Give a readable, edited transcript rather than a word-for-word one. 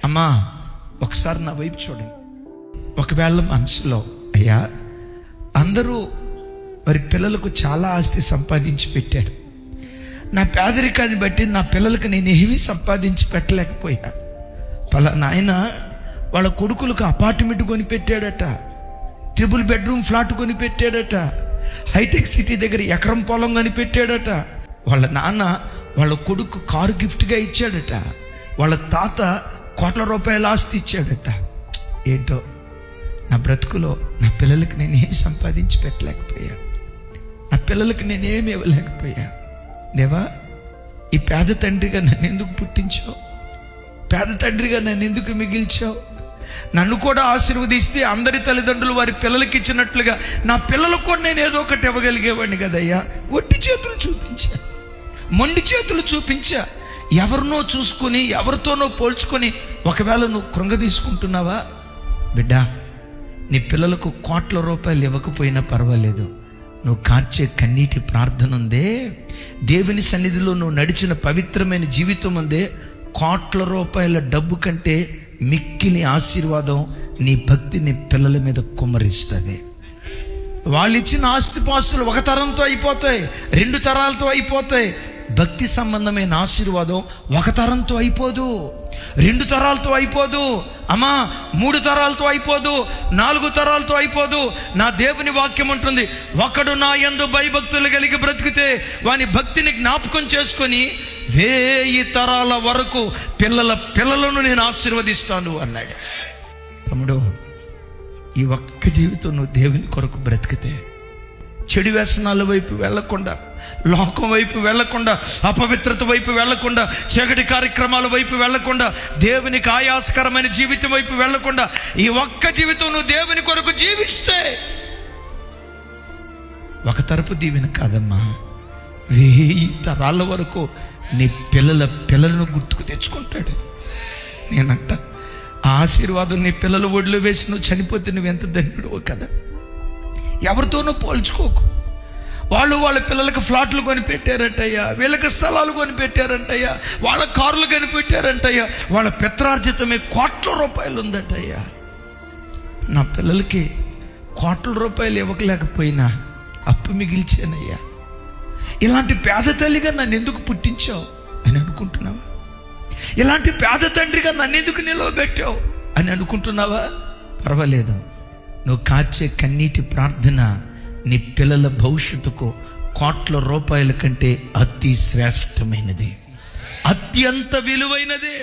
అమ్మా ఒకసారి నా వైపు చూడండి. ఒకవేళ మనసులో అయ్యా అందరూ వారి పిల్లలకు చాలా ఆస్తి సంపాదించి పెట్టారు, నా పేదరికాన్ని బట్టి నా పిల్లలకు నేను ఏమీ సంపాదించి పెట్టలేకపోయా. పలానా ఆయన వాళ్ళ కొడుకులకు అపార్ట్మెంట్ కొని పెట్టాడట, ట్రిపుల్ బెడ్రూమ్ ఫ్లాట్ కొని పెట్టాడట, హైటెక్ సిటీ దగ్గర ఎకరం పొలం కొని పెట్టాడట, వాళ్ళ నాన్న వాళ్ళ కొడుకు కారు గిఫ్ట్గా ఇచ్చాడట, వాళ్ళ తాత కోట్ల రూపాయల ఆస్తి ఇచ్చాడట. ఏంటో నా బ్రతుకులో నా పిల్లలకి నేనేం సంపాదించి పెట్టలేకపోయా, నా పిల్లలకి నేనేమి ఇవ్వలేకపోయా. దేవా, ఈ పేద తండ్రిగా నన్ను ఎందుకు పుట్టించావు? పేద తండ్రిగా నన్ను ఎందుకు మిగిల్చావు? నన్ను కూడా ఆశీర్వదిస్తే అందరి తల్లిదండ్రులు వారి పిల్లలకి ఇచ్చినట్లుగా నా పిల్లలకు కూడా నేను ఏదో ఒకటి ఇవ్వగలిగేవాడిని కదయ్యా. ఒట్టి చేతులు చూపించా, మొండి చేతులు చూపించా. ఎవరినో చూసుకొని ఎవరితోనో పోల్చుకొని ఒకవేళ నువ్వు కృంగ తీసుకుంటున్నావా? బిడ్డా, నీ పిల్లలకు కోట్ల రూపాయలు ఇవ్వకపోయినా పర్వాలేదు, నువ్వు కార్చే కన్నీటి ప్రార్థన ఉందే, దేవుని సన్నిధిలో నువ్వు నడిచిన పవిత్రమైన జీవితం ఉందే, కోట్ల రూపాయల డబ్బు కంటే మిక్కిలి ఆశీర్వాదం నీ భక్తి నీ పిల్లల మీద కుమ్మరిస్తుంది. వాళ్ళు ఇచ్చిన ఆస్తిపాస్తులు ఒక తరంతో అయిపోతాయి, 2 తరాలతో అయిపోతాయి. భక్తి సంబంధమైన ఆశీర్వాదం ఒక తరంతో అయిపోదు, 2 తరాలతో అయిపోదు, అమ్మా 3 తరాలతో అయిపోదు, 4 తరాలతో అయిపోదు. నా దేవుని వాక్యం ఉంటుంది, ఒకడు నా యందు భయభక్తులు కలిగి బ్రతికితే వాని భక్తిని జ్ఞాపకం చేసుకొని 1000 తరాల వరకు పిల్లలను నేను ఆశీర్వదిస్తాను అన్నాడు. తమ్ముడు, ఈ ఒక్క జీవితం నువ్వు దేవుని కొరకు బ్రతికితే, చెడు వ్యసనాల వైపు వెళ్లకుండా, లోకం వైపు వెళ్లకుండా, అపవిత్రత వైపు వెళ్లకుండా, చీకటి కార్యక్రమాల వైపు వెళ్లకుండా, దేవునికి ఆయాసకరమైన జీవితం వైపు వెళ్లకుండా, ఈ ఒక్క జీవితం నువ్వు దేవుని కొరకు జీవిస్తే ఒక తరపు దీవెన కాదమ్మా, 1000 తరాల వరకు నీ పిల్లలను గుర్తుకు తెచ్చుకుంటాడు. నేనంట ఆ ఆశీర్వాదం నీ పిల్లల ఒడిలో వేసి నువ్వు చనిపోతే నువ్వు ఎంత ధన్యుడో కదా. ఎవరితోనూ పోల్చుకోకు. వాళ్ళ పిల్లలకు ఫ్లాట్లు కొని పెట్టారంటయ్యా, వీళ్ళకి స్థలాలు కొని పెట్టారంటయ్యా, వాళ్ళ కార్లు కొని పెట్టారంటయ్యా, వాళ్ళ పిత్రార్జితమే కోట్ల రూపాయలు ఉందటయ్యా. నా పిల్లలకి కోట్ల రూపాయలు ఇవ్వకలేకపోయినా అప్పు మిగిల్చానయ్యా. ఇలాంటి పేద తల్లిగా నన్ను ఎందుకు పుట్టించావు అని అనుకుంటున్నావా? ఇలాంటి పేద తండ్రిగా నన్ను ఎందుకు నిలవబెట్టావు అని అనుకుంటున్నావా? పర్వాలేదు, నువ్వు కార్చే కన్నీటి ప్రార్థన నీ పిల్లల భవిష్యత్తుకు కోట్ల రూపాయల కంటే అతి శ్రేష్టమైనది, అత్యంత విలువైనదే.